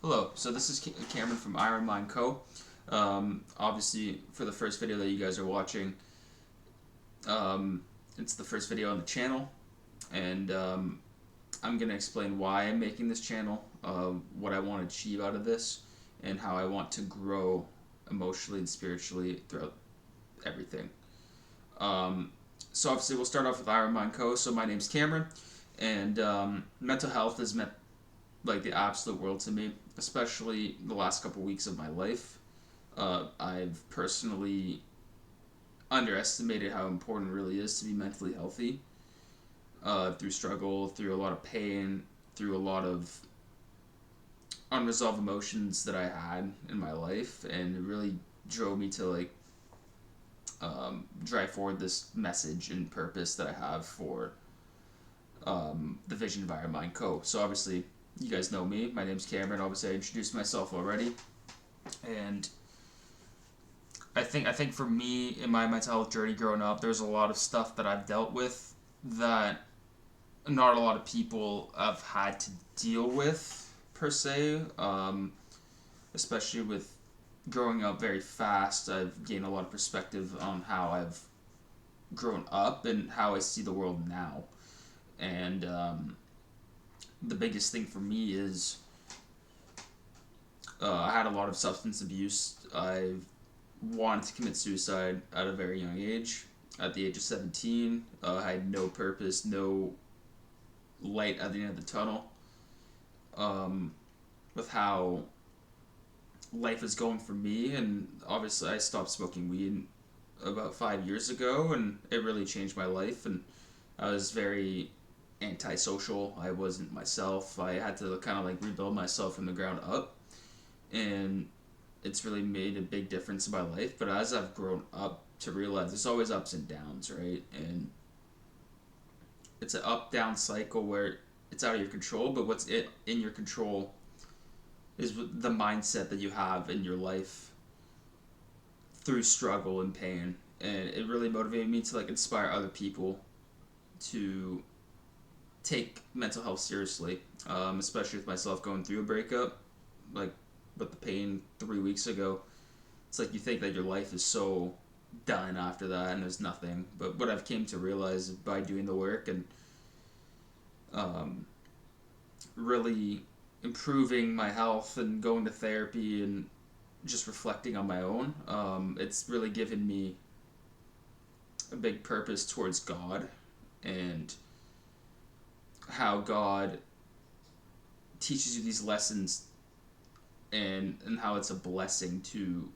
Hello, so this is Cameron from Iron Mind Co. Obviously, for the first video that you guys are watching, it's the first video on the channel, and I'm going to explain why I'm making this channel, what I want to achieve out of this, and how I want to grow emotionally and spiritually throughout everything. So obviously, we'll start off with Iron Mind Co. So my name's Cameron, and mental health has meant like the absolute world to me, especially the last couple weeks of my life. I've personally underestimated how important it really is to be mentally healthy. Through struggle, through a lot of pain, through a lot of unresolved emotions that I had in my life, and it really drove me to drive forward this message and purpose that I have for the vision of Iron Mind Co. So obviously, you guys know me. My name's Cameron. Obviously, I introduced myself already, and I think for me in my mental health journey growing up, there's a lot of stuff that I've dealt with that not a lot of people have had to deal with per se. Especially with growing up very fast, I've gained a lot of perspective on how I've grown up and how I see the world now. And the biggest thing for me is I had a lot of substance abuse. I wanted to commit suicide at a very young age. At the age of 17, I had no purpose, no light at the end of the tunnel. With how life is going for me, and obviously I stopped smoking weed about 5 years ago, and it really changed my life. And I was very antisocial. I wasn't myself. I had to kind of like rebuild myself from the ground up, and it's really made a big difference in my life. But as I've grown up to realize there's always ups and downs, right? And it's an up down cycle where it's out of your control, but what's in your control is the mindset that you have in your life through struggle and pain. And it really motivated me to like inspire other people to take mental health seriously, especially with myself going through a breakup, like with the pain 3 weeks ago. It's like you think that your life is so done after that and there's nothing. But what I've came to realize by doing the work and really improving my health and going to therapy and just reflecting on my own, it's really given me a big purpose towards God and how God teaches you these lessons, and how it's a blessing to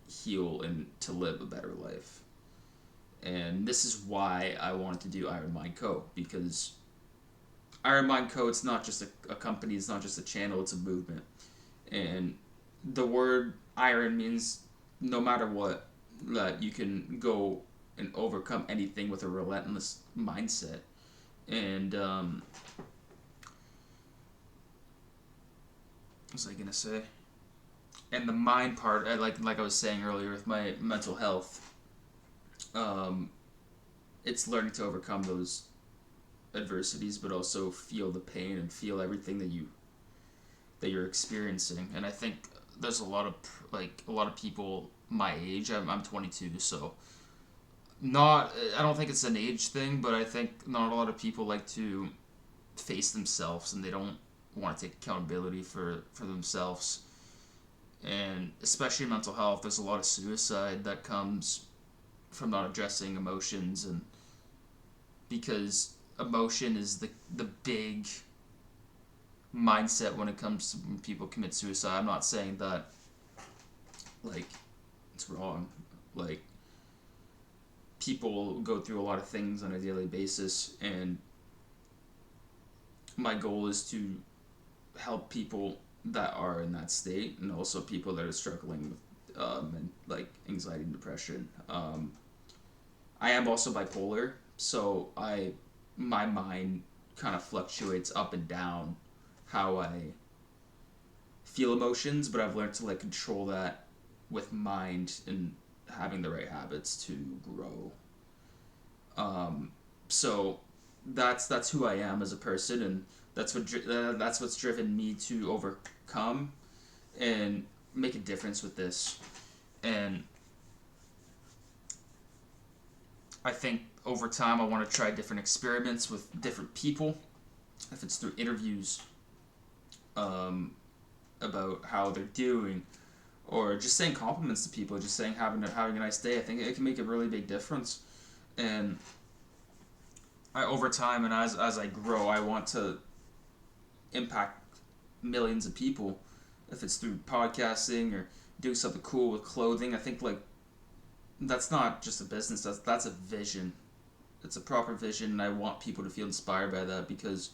heal and to live a better life. And this is why I wanted to do Iron Mind Co. Because Iron Mind Co. It's not just a company, it's not just a channel, it's a movement. And the word iron means no matter what, that you can go and overcome anything with a relentless mindset. And what was I gonna say? And the mind part, like I was saying earlier with my mental health, it's learning to overcome those adversities, but also feel the pain and feel everything that you're experiencing. And I think there's a lot of people my age. I'm 22, so not. I don't think it's an age thing, but I think not a lot of people like to face themselves, and they don't want to take accountability for themselves. And especially mental health, there's a lot of suicide that comes from not addressing emotions, and because emotion is the big mindset when it comes to when people commit suicide. I'm not saying that like it's wrong. Like, people go through a lot of things on a daily basis, and my goal is to help people that are in that state, and also people that are struggling with and like anxiety and depression. I am also bipolar, so my mind kind of fluctuates up and down how I feel emotions, but I've learned to like control that with mind and having the right habits to grow. So that's who I am as a person, and that's what's driven me to overcome and make a difference with this. And I think over time I want to try different experiments with different people, if it's through interviews, um, about how they're doing, or just saying compliments to people, just saying having a nice day. I think it can make a really big difference. And over time and as I grow, I want to impact millions of people. If it's through podcasting or doing something cool with clothing, I think like that's not just a business. That's a vision. It's a proper vision, and I want people to feel inspired by that because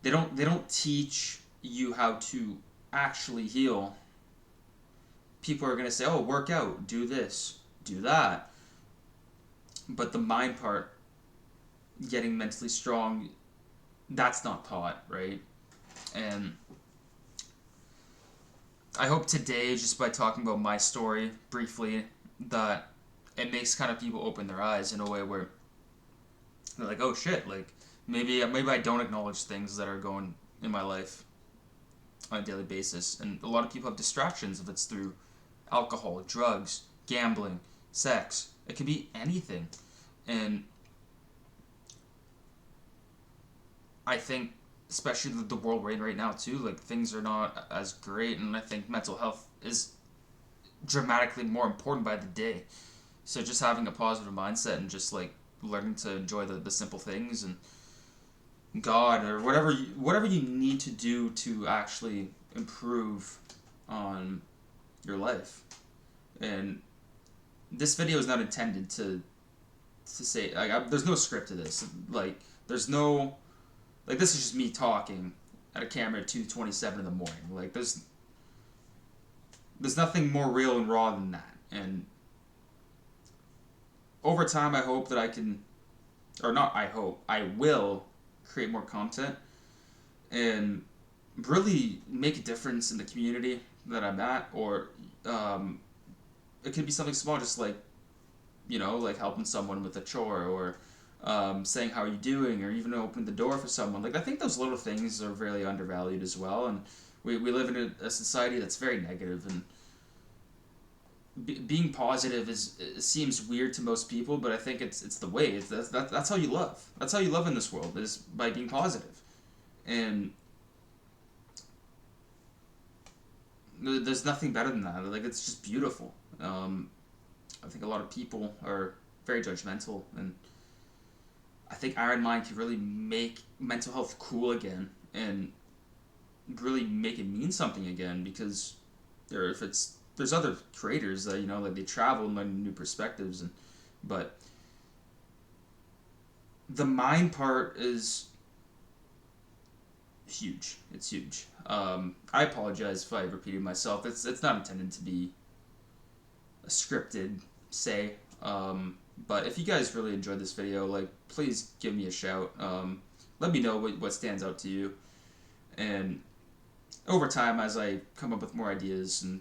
they don't teach you how to actually heal. People are gonna say, "Oh, work out, do this, do that," but the mind part, getting mentally strong, that's not taught, right? And I hope today, just by talking about my story briefly, that it makes kind of people open their eyes in a way where they're like, oh shit, like maybe I don't acknowledge things that are going in my life on a daily basis. And a lot of people have distractions if it's through alcohol, drugs, gambling, sex. It can be anything. And I think, especially the world we're in right now too, like things are not as great, and I think mental health is dramatically more important by the day. So just having a positive mindset and just like learning to enjoy the simple things and God or whatever you need to do to actually improve on your life. And this video is not intended to say like there's no script to this. Like there's no like this is just me talking at a camera at 2:27 in the morning. Like there's nothing more real and raw than that. And over time, I hope that I can, or not. I hope I will create more content and really make a difference in the community that I'm at. Or it could be something small, just like like helping someone with a chore or saying how are you doing, or even opening the door for someone. Like I think those little things are really undervalued as well, and we live in a society that's very negative, and being positive is it seems weird to most people, but I think it's the way. That's how you love. That's how you love in this world, is by being positive, and there's nothing better than that. Like it's just beautiful. I think a lot of people are very judgmental, and I think Iron Mind can really make mental health cool again and really make it mean something again, because if it's there's other creators that like they travel and learn new perspectives, and but the mind part is huge. It's huge. I apologize if I repeated myself. It's not intended to be a scripted say. But if you guys really enjoyed this video, like please give me a shout. Let me know what stands out to you, and over time as I come up with more ideas and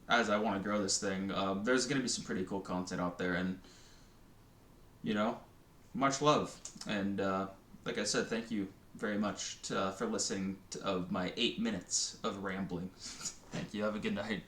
as I want to grow this thing, there's going to be some pretty cool content out there, and much love. And like I said, thank you very much for listening of my 8 minutes of rambling. Thank you. Have a good night.